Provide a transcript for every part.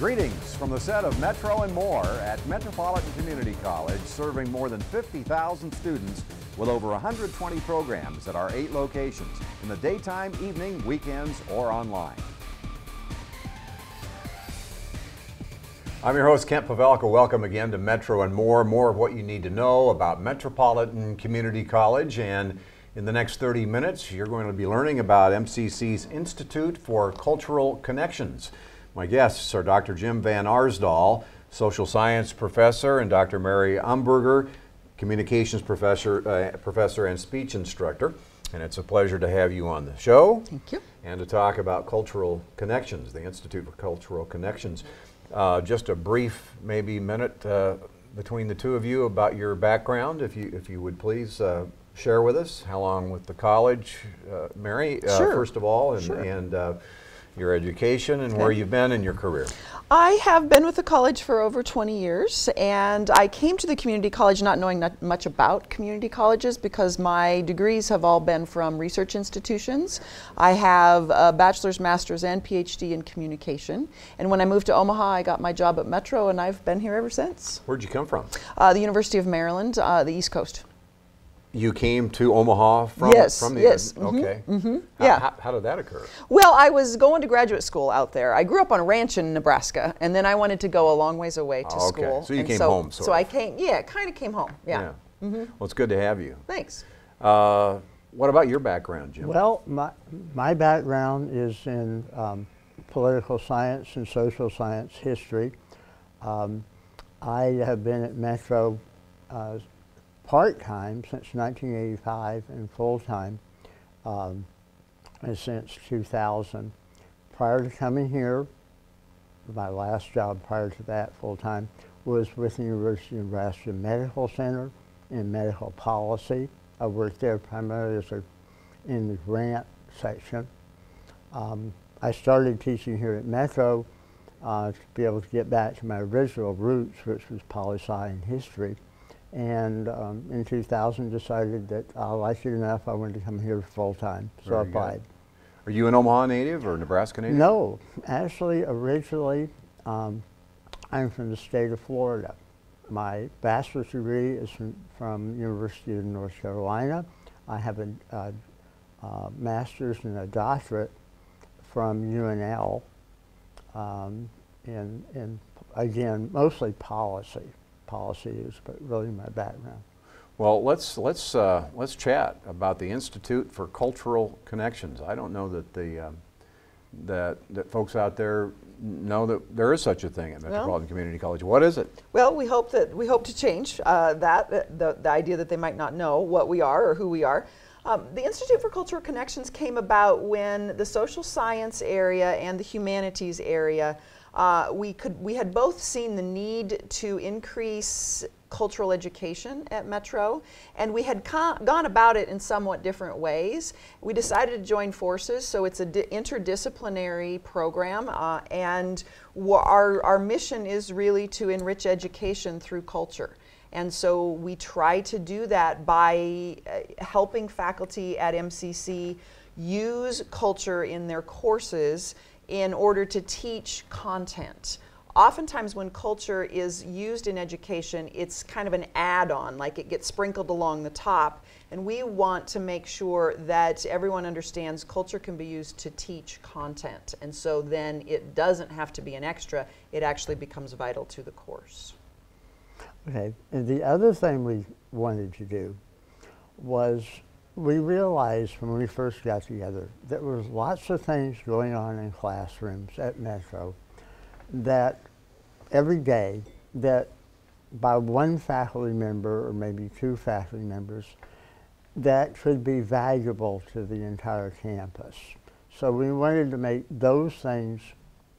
Greetings from the set of Metro and More at Metropolitan Community College, serving more than 50,000 students with over 120 programs at our 8 locations in the daytime, evening, weekends, or online. I'm your host, Kent Pavelka. Welcome again to Metro and More. More of what you need to know about Metropolitan Community College. And in the next 30 minutes, you're going to be learning about MCC's Institute for Cultural Connections. My guests are Dr. Jim Van Arsdal, social science professor, and Dr. Mary Umberger, communications professor and speech instructor. And it's a pleasure to have you on the show. Thank you. And to talk about Cultural Connections, the Institute for Cultural Connections. Just a brief, maybe minute between the two of you about your background, if you would please share with us how long with the college, Mary, Sure. first of all, and, Sure. and your education and Okay. where you've been in your career. I have been with the college for over 20 years, and I came to the community college not knowing much about community colleges because my degrees have all been from research institutions. I have a bachelor's, master's, and PhD in communication. And when I moved to Omaha, I got my job at Metro, and I've been here ever since. Where'd you come from? The University of Maryland, the East Coast. You came to Omaha from, Yes, from the yes. Okay. Yeah. How did that occur? Well, I was going to graduate school out there. I grew up on a ranch in Nebraska, and then I wanted to go a long ways away to Okay. school. So you And came home, sort So of. I came, yeah, kind of came home. Yeah. Well, it's good to have you. Thanks. What about your background, Jim? Well, my background is in political science and social science history. I have been at Metro part-time since 1985 and full-time since 2000. Prior to coming here, my last job prior to that full-time was with the University of Nebraska Medical Center in medical policy. I worked there primarily in the grant section. I started teaching here at Metro to be able to get back to my original roots, which was poli-sci and history. And in 2000 decided that I liked it enough, I wanted to come here full-time, so I Very good. applied. Are you an Omaha native or Nebraska native? No, actually, originally, I'm from the state of Florida. My bachelor's degree is from University of North Carolina. I have a master's and a doctorate from UNL in again, mostly policy. Policy is but really my background. Well, let's chat about the Institute for Cultural Connections. I don't know that that folks out there know that there is such a thing at Metropolitan Community College. What is it? Well, we hope to change the idea that they might not know what we are or who we are. The Institute for Cultural Connections came about when the social science area and the humanities area we had both seen the need to increase cultural education at Metro, and we had gone about it in somewhat different ways. We decided to join forces, so it's an interdisciplinary program, and our mission is really to enrich education through culture. And so we try to do that by helping faculty at MCC use culture in their courses in order to teach content. Oftentimes when culture is used in education, it's kind of an add-on, like it gets sprinkled along the top, and we want to make sure that everyone understands culture can be used to teach content, and so then it doesn't have to be an extra, it actually becomes vital to the course. Okay, and the other thing we wanted to do was we realized when we first got together that there was lots of things going on in classrooms at Metro that every day that by one faculty member or maybe 2 faculty members that could be valuable to the entire campus. So we wanted to make those things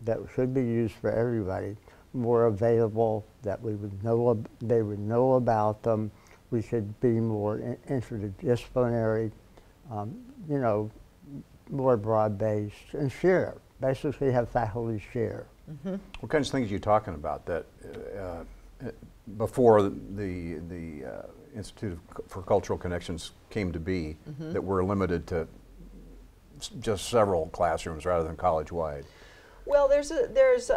that should be used for everybody more available, that we would know, they would know about them. We could be more interdisciplinary, you know, more broad-based, and share. Basically, have faculty share. Mm-hmm. What kinds of things are you talking about that before the Institute for Cultural Connections came to be, that were limited to just several classrooms rather than college-wide? Well, there's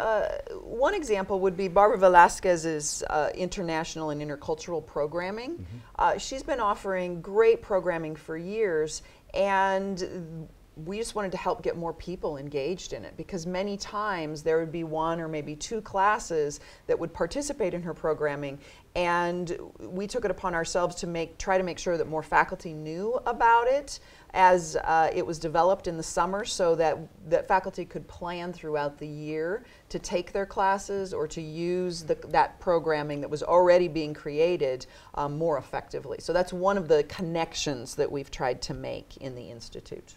one example would be Barbara Velasquez's international and intercultural programming. She's been offering great programming for years, and we just wanted to help get more people engaged in it, because many times there would be one or maybe two classes that would participate in her programming, and we took it upon ourselves to try to make sure that more faculty knew about it as it was developed in the summer, so that faculty could plan throughout the year to take their classes or to use that programming that was already being created more effectively. So that's one of the connections that we've tried to make in the Institute.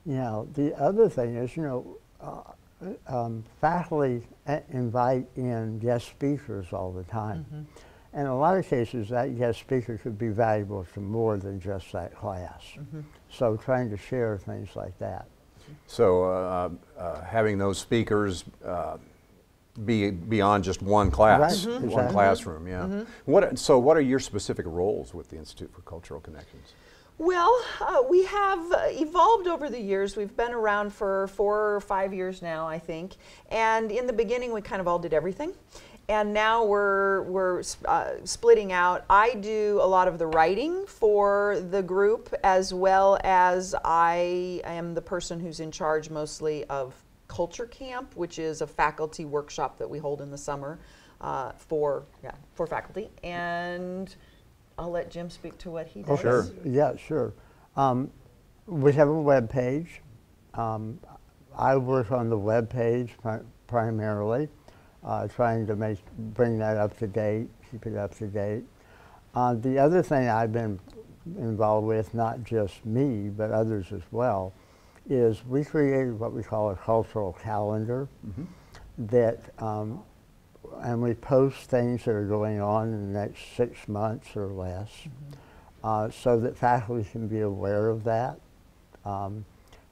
Yeah, the other thing is, faculty invite in guest speakers all the time. And in a lot of cases, that guest speaker could be valuable to more than just that class. So trying to share things like that. So having those speakers be beyond just one class, Right. one Exactly. classroom, yeah. So what are your specific roles with the Institute for Cultural Connections? Well, we have evolved over the years. We've been around for 4 or 5 years now, I think. And in the beginning, we kind of all did everything. And now we're splitting out. I do a lot of the writing for the group, as well as I am the person who's in charge mostly of Culture Camp, which is a faculty workshop that we hold in the summer for faculty. And I'll let Jim speak to what he does. Okay. Sure. Yeah, sure. We have a web page. I work on the web page primarily, trying to bring that up to date, keep it up to date. The other thing I've been involved with, not just me, but others as well, is we created what we call a cultural calendar that and we post things that are going on in the next 6 months or less, so that faculty can be aware of that.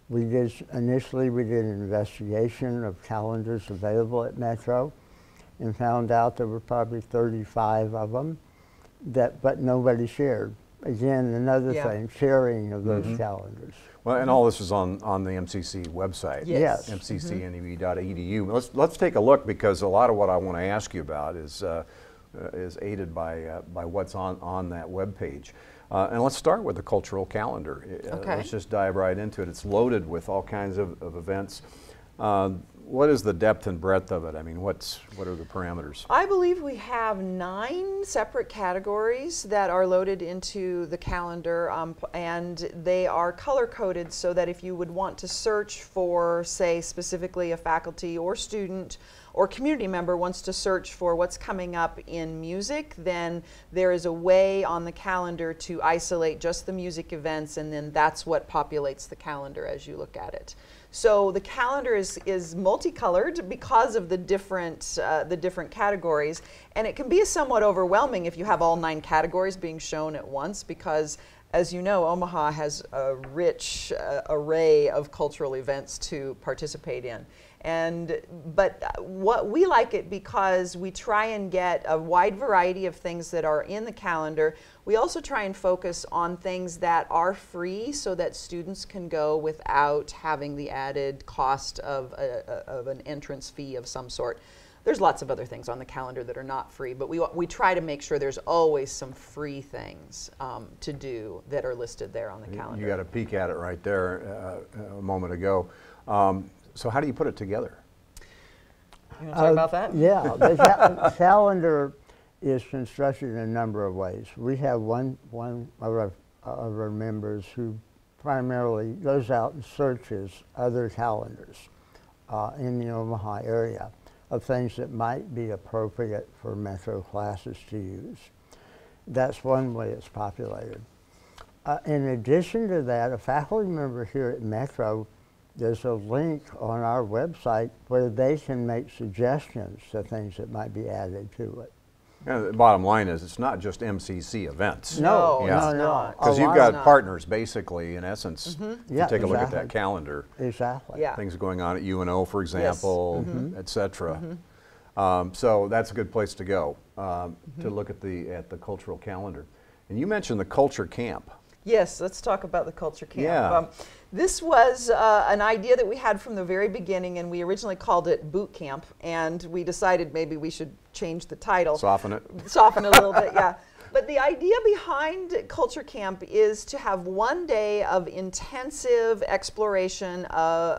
Initially we did an investigation of calendars available at Metro and found out there were probably 35 of them but nobody shared. Again, another thing, sharing of those calendars. Well, and all this is on the MCC website. Yes. mccneb.edu. Let's take a look, because a lot of what I want to ask you about is aided by what's on that web page. And let's start with the cultural calendar. Okay. Let's just dive right into it. It's loaded with all kinds of events. What is the depth and breadth of it? I mean, what are the parameters? I believe we have 9 separate categories that are loaded into the calendar, and they are color-coded so that if you would want to search for, say, specifically a faculty or student or community member wants to search for what's coming up in music, then there is a way on the calendar to isolate just the music events, and then that's what populates the calendar as you look at it. So the calendar is multicolored because of the different categories, and it can be somewhat overwhelming if you have all 9 categories being shown at once, because as you know, Omaha has a rich array of cultural events to participate in. But what we like it because we try and get a wide variety of things that are in the calendar. We also try and focus on things that are free so that students can go without having the added cost of an entrance fee of some sort. There's lots of other things on the calendar that are not free, but we try to make sure there's always some free things to do that are listed there on the calendar. You got a peek at it right there a moment ago. So how do you put it together? You want to talk about that? Yeah, the calendar is constructed in a number of ways. We have one of our members who primarily goes out and searches other calendars in the Omaha area of things that might be appropriate for Metro classes to use. That's one way it's populated. In addition to that, a faculty member here at Metro, there's a link on our website where they can make suggestions to things that might be added to it. Yeah, the bottom line is, it's not just MCC events. No, Yeah. it's not. Because A you've lot got not. partners, basically, in essence. Yeah, You take a look at exactly. that calendar. Exactly. Yeah. Things going on at UNO, for example, et cetera. So that's a good place to go to look at the cultural calendar. And you mentioned the Culture Camp. Yes, let's talk about the culture camp. Yeah. This was an idea that we had from the very beginning, and we originally called it boot camp, and we decided maybe we should change the title. Soften it. Soften it a little bit, yeah. But the idea behind Culture Camp is to have one day of intensive exploration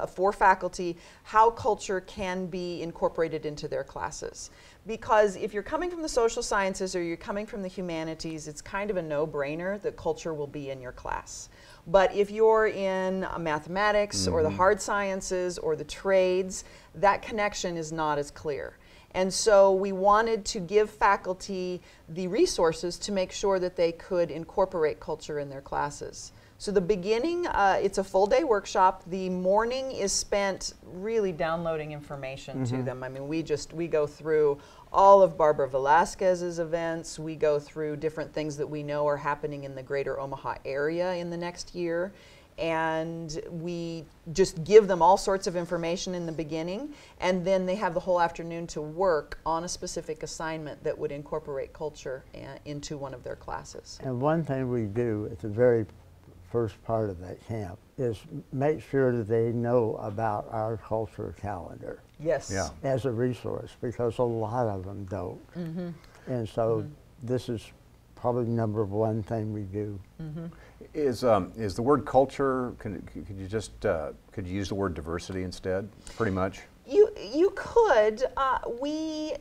for faculty how culture can be incorporated into their classes. Because if you're coming from the social sciences or you're coming from the humanities, it's kind of a no-brainer that culture will be in your class. But if you're in mathematics or the hard sciences or the trades, that connection is not as clear. And so we wanted to give faculty the resources to make sure that they could incorporate culture in their classes. So the beginning, it's a full day workshop. The morning is spent really downloading information to them. I mean, we go through all of Barbara Velasquez's events. We go through different things that we know are happening in the greater Omaha area in the next year. And we just give them all sorts of information in the beginning, and then they have the whole afternoon to work on a specific assignment that would incorporate culture into one of their classes. And one thing we do at the very first part of that camp is make sure that they know about our culture calendar. Yes. Yeah. As a resource, because a lot of them don't. And so this is probably number one thing we do. Is the word culture, could you just, could you use the word diversity instead, pretty much? You could. We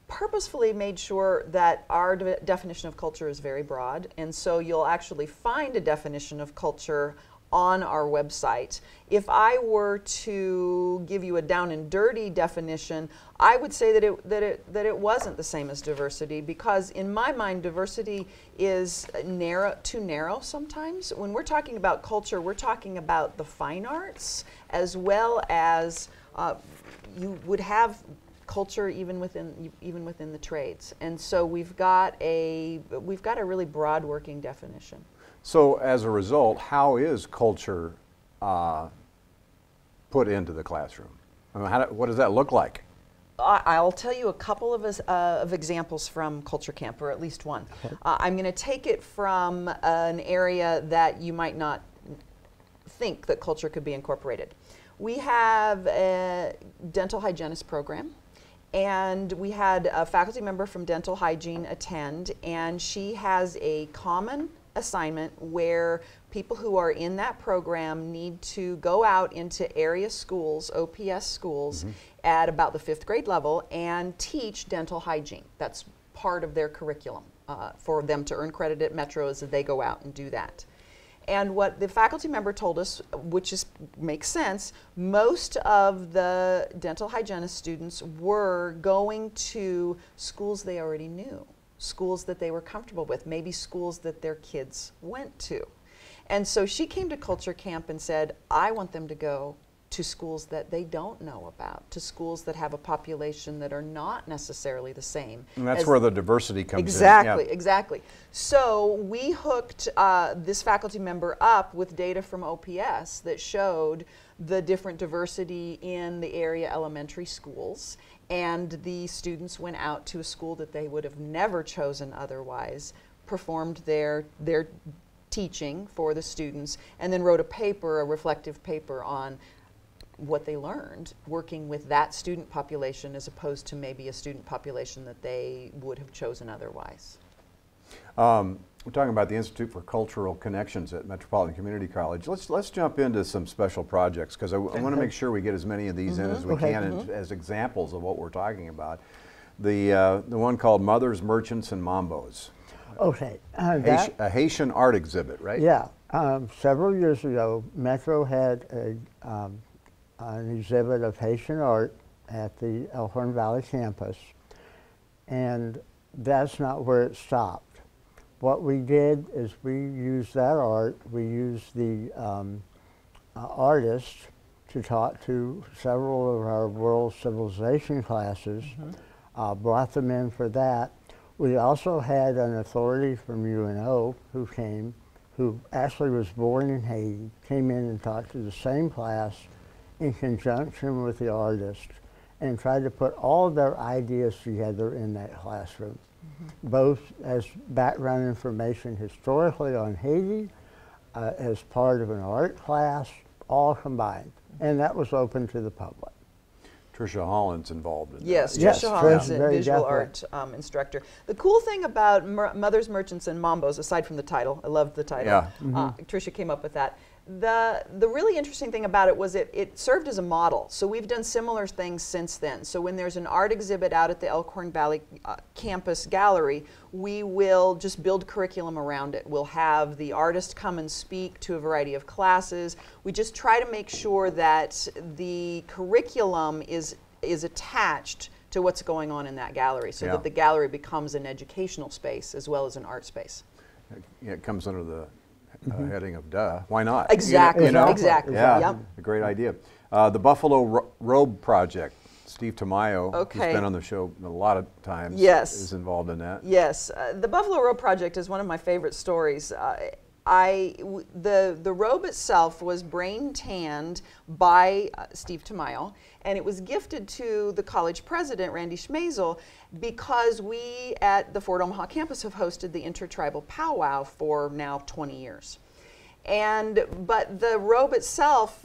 purposefully made sure that our definition of culture is very broad, and so you'll actually find a definition of culture on our website. If I were to give you a down and dirty definition, I would say that it wasn't the same as diversity, because in my mind diversity is too narrow sometimes. When we're talking about culture, we're talking about the fine arts as well as you would have culture even within the trades. And so we've got a really broad working definition. So as a result, how is culture put into the classroom? I mean, what does that look like? I'll tell you a couple of examples from Culture Camp, or at least one. Okay. I'm going to take it from an area that you might not think that culture could be incorporated. We have a dental hygienist program, and we had a faculty member from dental hygiene attend, and she has a common assignment where people who are in that program need to go out into area schools, OPS schools, at about the 5th grade level and teach dental hygiene. That's part of their curriculum for them to earn credit at Metro, is that they go out and do that. And what the faculty member told us, which makes sense, most of the dental hygienist students were going to schools they already knew, schools that they were comfortable with, maybe schools that their kids went to. And so she came to Culture Camp and said, I want them to go to schools that they don't know about, to schools that have a population that are not necessarily the same. And that's where the diversity comes in. Exactly, exactly. So we hooked this faculty member up with data from OPS that showed the different diversity in the area elementary schools, and the students went out to a school that they would have never chosen otherwise, performed their teaching for the students, and then wrote a reflective paper on what they learned working with that student population as opposed to maybe a student population that they would have chosen otherwise. We're talking about the Institute for Cultural Connections at Metropolitan Community College. Let's jump into some special projects, because I want to make sure we get as many of these in as we can as examples of what we're talking about. The one called Mothers, Merchants, and Mambos. Okay. A Haitian art exhibit, right? Yeah. Several years ago, Metro had an exhibit of Haitian art at the Elkhorn Valley campus, and that's not where it stopped. What we did is we used that art, we used the artists to talk to several of our world civilization classes, brought them in for that. We also had an authority from UNO who came, who actually was born in Haiti, came in and talked to the same class in conjunction with the artist and tried to put all of their ideas together in that classroom. both as background information historically on Haiti, as part of an art class, all combined. And that was open to the public. Tricia Holland's involved in that. Yes, Yes, Tricia Holland's Tricia, a very visual definitely. art instructor. The cool thing about Mothers, Merchants, and Mambos, aside from the title, I loved the title. Yeah. Tricia came up with that. The really interesting thing about it was it served as a model. So we've done similar things since then. So when there's an art exhibit out at the Elkhorn Valley Campus Gallery, we will just build curriculum around it. We'll have the artist come and speak to a variety of classes. We just try to make sure that the curriculum is attached to what's going on in that gallery, so Yeah. that the gallery becomes an educational space as well as an art space. Yeah, it comes under the heading of duh. Why not? Exactly, You know? exactly. Yeah, Yep. a great idea. The Buffalo Robe Project. Steve Tamayo, Okay. who's been on the show a lot of times, Yes. is involved in that. Yes, the Buffalo Robe Project is one of my favorite stories. The robe itself was brain tanned by Steve Tamayo, and it was gifted to the college president, Randy Schmazel, because we at the Fort Omaha campus have hosted the Intertribal Powwow for now 20 years. But the robe itself,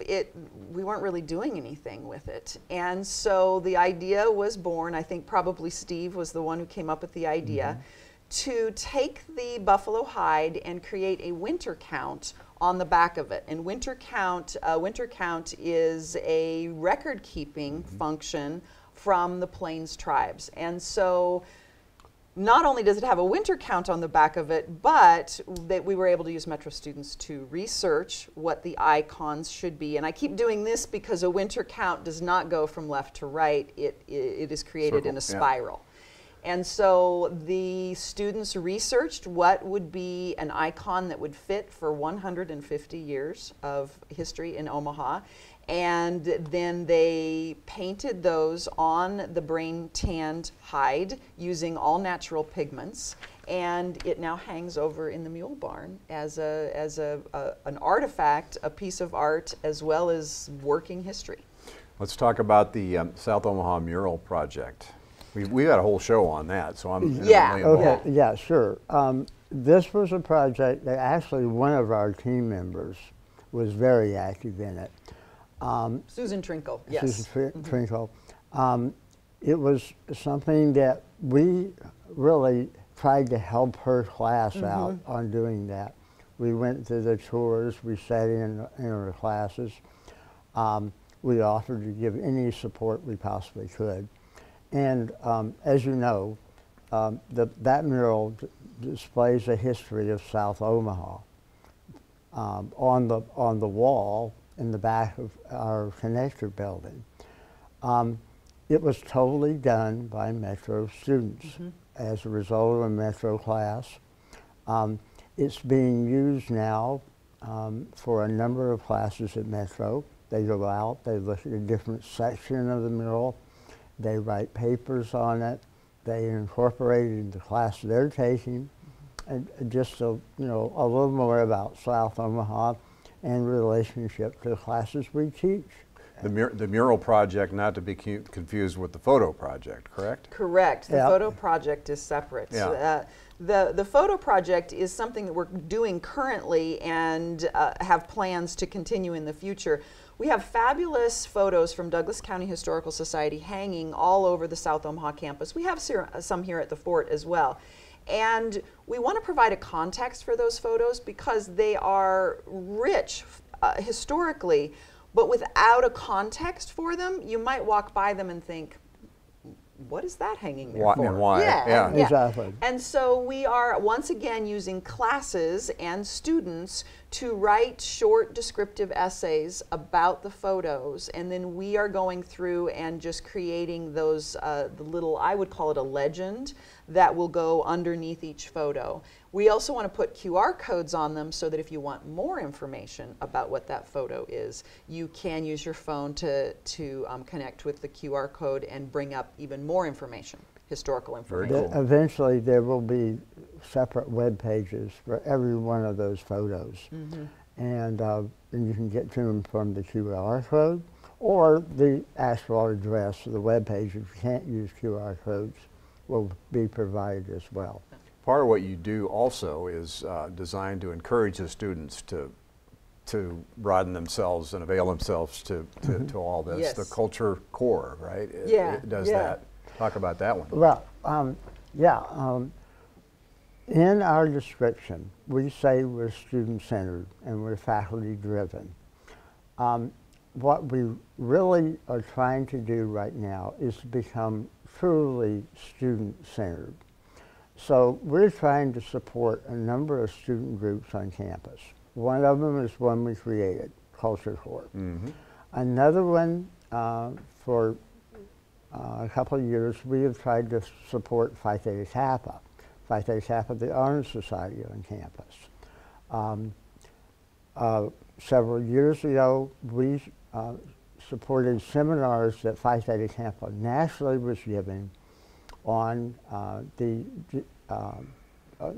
we weren't really doing anything with it. And so the idea was born, I think probably Steve was the one who came up with the idea, to take the buffalo hide and create a winter count on the back of it. And winter count is a record keeping function from the Plains tribes. And so not only does it have a winter count on the back of it, but that we were able to use Metro students to research what the icons should be. And I keep doing this because a winter count does not go from left to right. It is created in a Circle, yeah. spiral. And so the students researched what would be an icon that would fit for 150 years of history in Omaha. And then they painted those on the brain tanned hide using all natural pigments. And it now hangs over in the Mule Barn as an artifact, a piece of art, as well as working history. Let's talk about the South Omaha Mural Project. We got a whole show on that, so I'm Yeah. intimately Okay, involved. yeah, sure. This was a project that actually one of our team members was very active in it. Susan Trinkle, yes. Susan Trinkle. It was something that we really tried to help her class out on doing that. We went to the tours, we sat in her classes. We offered to give any support we possibly could. And as you know, that mural displays a history of South Omaha on the wall in the back of our connector building. It was totally done by Metro students as a result of a Metro class. It's being used now for a number of classes at Metro. They go out, they look at a different section of the mural, they write papers on it, they incorporate it into the class they're taking, and just a little more about South Omaha and relationship to the classes we teach. The mural project, not to be confused with the photo project, correct? Correct. The Yeah. photo project is separate. Yeah. The photo project is something that we're doing currently and have plans to continue in the future. We have fabulous photos from Douglas County Historical Society hanging all over the South Omaha campus. We have some here at the fort as well. And we want to provide a context for those photos because they are rich historically, but without a context for them, you might walk by them and think, what is that hanging there Why- for? and why, yeah. Yeah. Exactly. And so we are once again using classes and students to write short descriptive essays about the photos, and then we are going through and just creating those the little, I would call it a legend, that will go underneath each photo. We also want to put QR codes on them so that if you want more information about what that photo is, you can use your phone to connect with the QR code and bring up even more information, historical Very information. cool. Eventually, there will be separate web pages for every one of those photos. And you can get to them from the QR code or the actual address of the web page if you can't use QR codes. will be provided as well. Part of what you do also is designed to encourage the students to broaden themselves and avail themselves to all this. Yes. The culture core, right? It does yeah. that. Talk about that one. Well, in our description, we say we're student-centered and we're faculty-driven. What we really are trying to do right now is to become truly student-centered. So we're trying to support a number of student groups on campus. One of them is one we created, Culture Corps. Mm-hmm. Another one, for a couple of years, we have tried to support Phi Theta Kappa. Phi Theta Kappa, the Honor Society on campus. Several years ago, we supported seminars that Phi Theta Kappa nationally was giving on the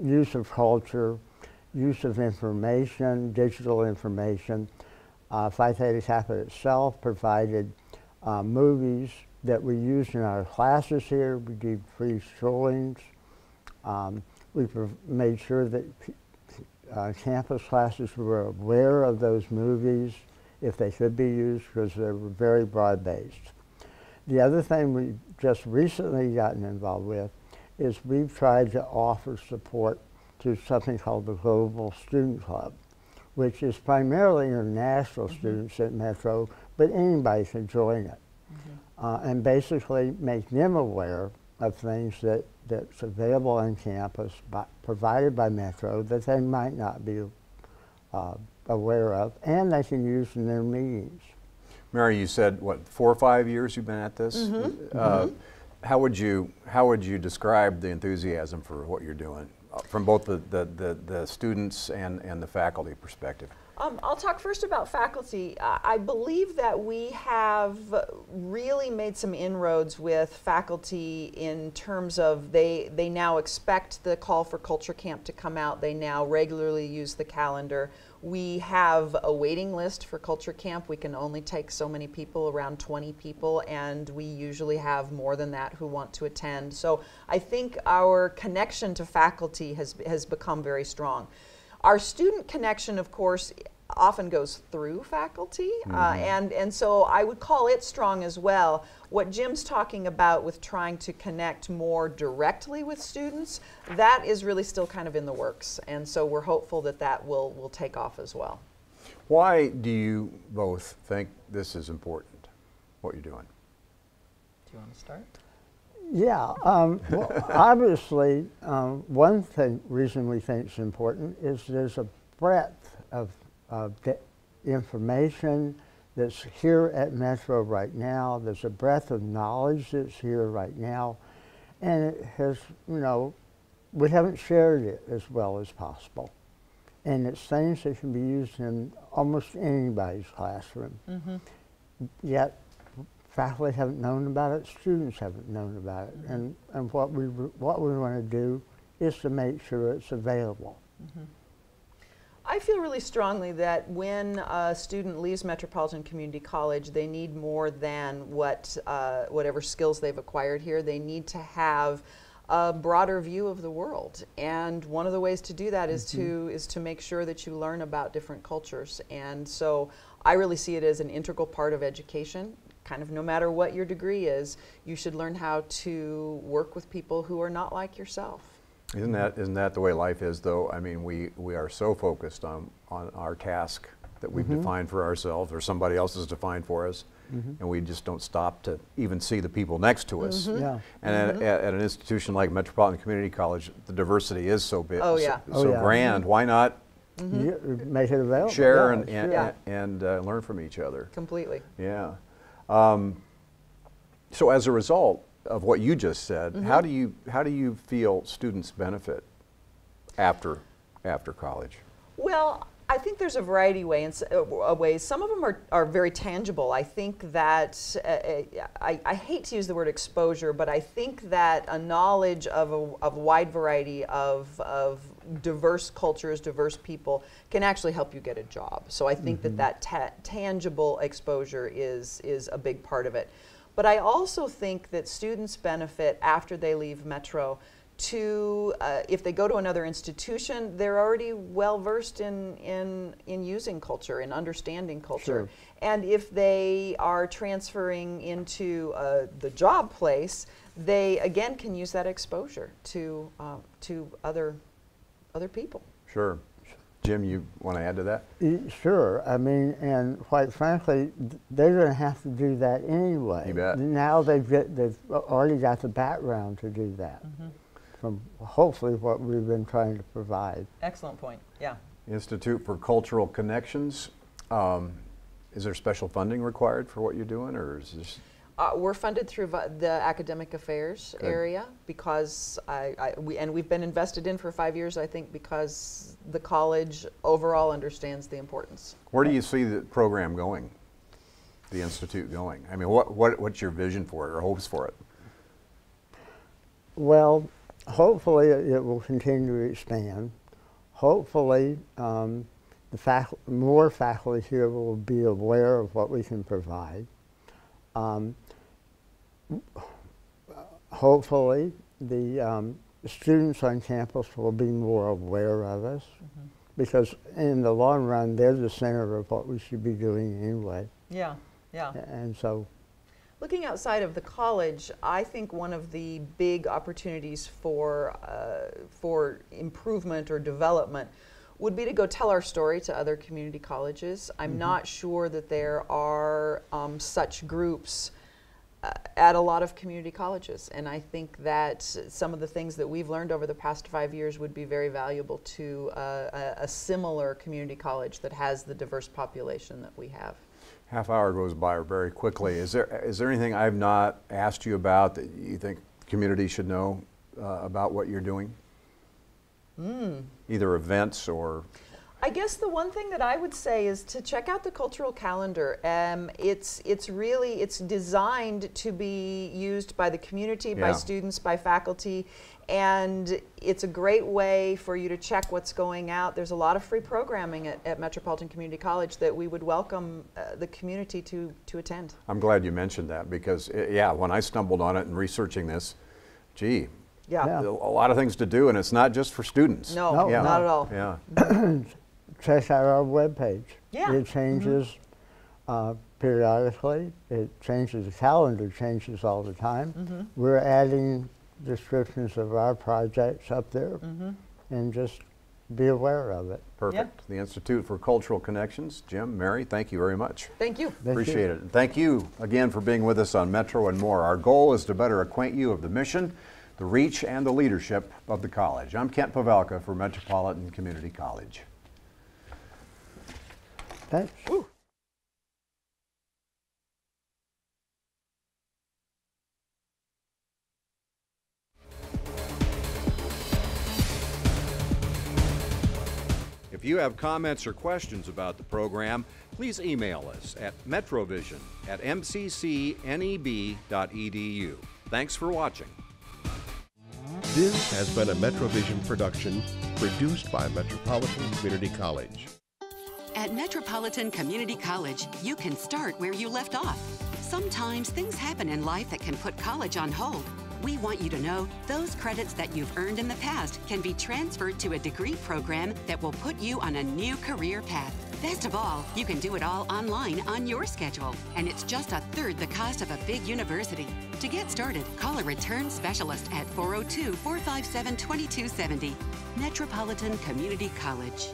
use of culture, use of information, digital information. Phi Theta Kappa itself provided movies that we used in our classes here. We did free showings. We made sure that campus classes were aware of those movies if they could be used, because they were very broad-based. The other thing we just recently gotten involved with is we've tried to offer support to something called the Global Student Club, which is primarily international students at Metro, but anybody can join it. And basically make them aware of things that's available on campus, provided by Metro, that they might not be aware of, and they can use in their meetings. Mary, you said, what, 4 or 5 years you've been at this? Mm-hmm. How would you describe the enthusiasm for what you're doing from both the students and the faculty perspective? I'll talk first about faculty. I believe that we have really made some inroads with faculty in terms of they now expect the call for Culture Camp to come out. They now regularly use the calendar. We have a waiting list for Culture Camp. We can only take so many people, around 20 people, and we usually have more than that who want to attend. So I think our connection to faculty has become very strong. Our student connection, of course, often goes through faculty, and so I would call it strong as well. What Jim's talking about with trying to connect more directly with students, that is really still kind of in the works, and so we're hopeful that that will take off as well. Why do you both think this is important, what you're doing? Do you want to start? Yeah, well, obviously, one reason we think it's important is there's a breadth of information that's here at Metro right now. There's a breadth of knowledge that's here right now, and it has, we haven't shared it as well as possible. And it's things that can be used in almost anybody's classroom. Yet, faculty haven't known about it, students haven't known about it, and what we want to do is to make sure it's available. I feel really strongly that when a student leaves Metropolitan Community College, they need more than whatever skills they've acquired here. They need to have a broader view of the world, and one of the ways to do that is to make sure that you learn about different cultures. And so I really see it as an integral part of education. Kind of no matter what your degree is, you should learn how to work with people who are not like yourself. Isn't that the way life is, though? I mean, we are so focused on our task that we've defined for ourselves, or somebody else has defined for us, and we just don't stop to even see the people next to us. Yeah. And at an institution like Metropolitan Community College, the diversity is so big, yeah. so grand. Why not Make it available. share Yeah, and learn from each other? Completely. Yeah. So as a result of what you just said, how do you feel students benefit after college? Well, I think there's a variety of ways. Some of them are very tangible. I think that, I hate to use the word exposure, but I think that a knowledge of a wide variety of diverse cultures, diverse people, can actually help you get a job. So I think that tangible exposure is a big part of it. But I also think that students benefit after they leave Metro to, if they go to another institution, they're already well versed in using culture and understanding culture. Sure. And if they are transferring into the job place, they again can use that exposure to other people. Sure. Jim, you want to add to that? Sure. I mean, and quite frankly, they're going to have to do that anyway. You bet. Now they've already got the background to do that. From hopefully what we've been trying to provide. Excellent point. Yeah. Institute for Cultural Connections. Is there special funding required for what you're doing, or is this? We're funded through the academic affairs area because we've been invested in for 5 years, I think, because the college overall understands the importance. Where do you see the program going, the institute going? I mean, what's your vision for it or hopes for it? Well, hopefully it will continue to expand. Hopefully more faculty here will be aware of what we can provide. Hopefully the students on campus will be more aware of us, because in the long run they're the center of what we should be doing anyway. Yeah, yeah. And so, looking outside of the college, I think one of the big opportunities for improvement or development would be to go tell our story to other community colleges. I'm not sure that there are such groups at a lot of community colleges, and I think that some of the things that we've learned over the past 5 years would be very valuable to a similar community college that has the diverse population that we have. Half hour goes by very quickly. Is there anything I've not asked you about that you think the community should know about what you're doing? Either events or... I guess the one thing that I would say is to check out the cultural calendar. It's designed to be used by the community, by students, by faculty, and it's a great way for you to check what's going out. There's a lot of free programming at Metropolitan Community College that we would welcome the community to attend. I'm glad you mentioned that because, when I stumbled on it and researching this, gee, yeah. A lot of things to do, and it's not just for students. No, not at all. Yeah. Check out our webpage. Yeah. It changes periodically. It changes, the calendar changes all the time. We're adding descriptions of our projects up there, and just be aware of it. Perfect. The Institute for Cultural Connections. Jim, Mary, thank you very much. Thank you. Appreciate it. And thank you again for being with us on Metro and More. Our goal is to better acquaint you of the mission, the reach, and the leadership of the college. I'm Kent Pavelka for Metropolitan Community College. Thanks. Woo. If you have comments or questions about the program, please email us at metrovision@mccneb.edu. Thanks for watching. This has been a Metrovision production produced by Metropolitan Community College. At Metropolitan Community College, you can start where you left off. Sometimes things happen in life that can put college on hold. We want you to know those credits that you've earned in the past can be transferred to a degree program that will put you on a new career path. Best of all, you can do it all online on your schedule, and it's just a third the cost of a big university. To get started, call a return specialist at 402-457-2270. Metropolitan Community College.